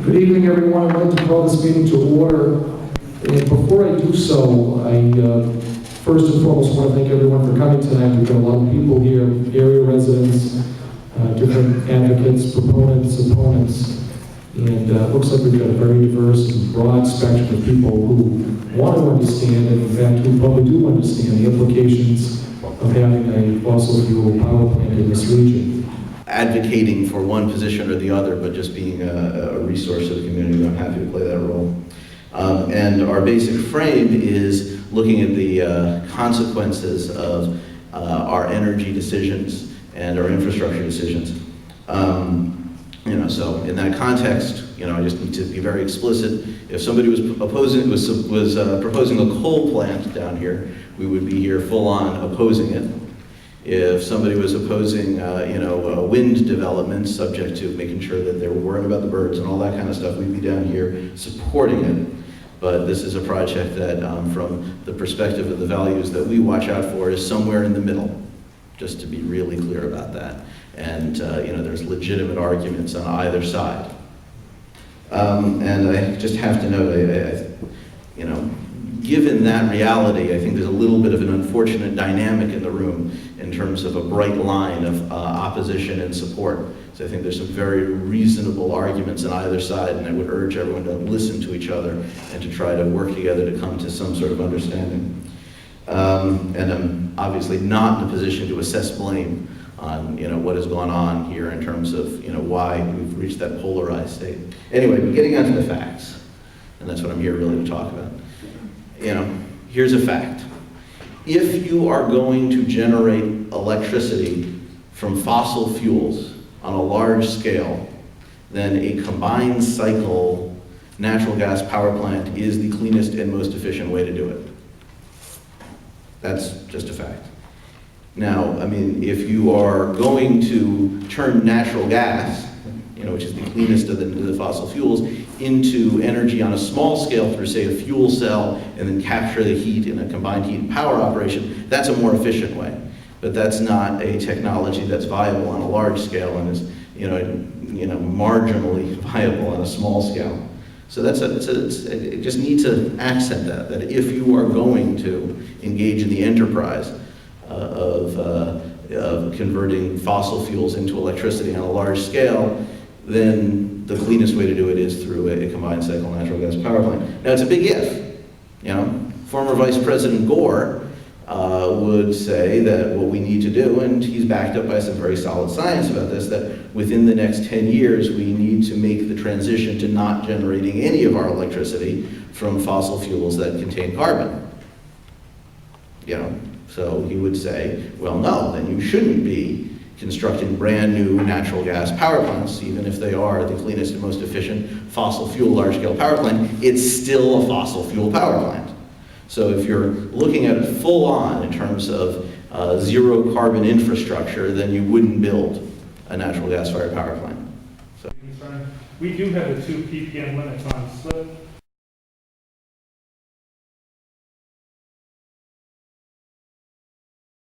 Good evening, everyone. I'd like to call this meeting to order. And before I do so, I first and foremost want to thank everyone for coming tonight. We've got a lot of people here, area residents, different advocates, proponents, opponents. And it looks like we've got a very diverse and broad spectrum of people who want to understand, and in fact, who probably do understand the implications of having a fossil fuel power plant in this region. Advocating for one position or the other, but just being a resource to the community. I'm happy to play that role. And our basic frame is looking at the consequences of our energy decisions and our infrastructure decisions. So in that context, I just need to be very explicit. If somebody was proposing a coal plant down here, we would be here full on opposing it. If somebody was opposing, wind development, subject to making sure that they were worried about the birds and all that kind of stuff, we'd be down here supporting it. But this is a project that, from the perspective of the values that we watch out for, is somewhere in the middle, just to be really clear about that. And, there's legitimate arguments on either side. And I just have to note, given that reality, I think there's a little bit of an unfortunate dynamic in the room in terms of a bright line of opposition and support. So I think there's some very reasonable arguments on either side, and I would urge everyone to listen to each other and to try to work together to come to some sort of understanding. And I'm obviously not in a position to assess blame on what has gone on here in terms of why we've reached that polarized state. Anyway, but getting onto the facts, and that's what I'm here really to talk about. Here's a fact. If you are going to generate electricity from fossil fuels on a large scale, then a combined cycle natural gas power plant is the cleanest and most efficient way to do it. That's just a fact. Now, if you are going to turn natural gas, which is the cleanest of the fossil fuels, into energy on a small scale through, say, a fuel cell, and then capture the heat in a combined heat and power operation, that's a more efficient way. But that's not a technology that's viable on a large scale and is, marginally viable on a small scale. So I just need to accent that if you are going to engage in the enterprise of converting fossil fuels into electricity on a large scale, then the cleanest way to do it is through a combined cycle natural gas power plant. Now, it's a big if. Former Vice President Gore would say that what we need to do, and he's backed up by some very solid science about this, that within the next 10 years, we need to make the transition to not generating any of our electricity from fossil fuels that contain carbon. So he would say, well, no, then you shouldn't be constructing brand new natural gas power plants, even if they are the cleanest and most efficient fossil fuel large-scale power plant. It's still a fossil fuel power plant. So if you're looking at it full on in terms of zero carbon infrastructure, then you wouldn't build a natural gas-fired power plant. So. We do have a 2 ppm limit on slip.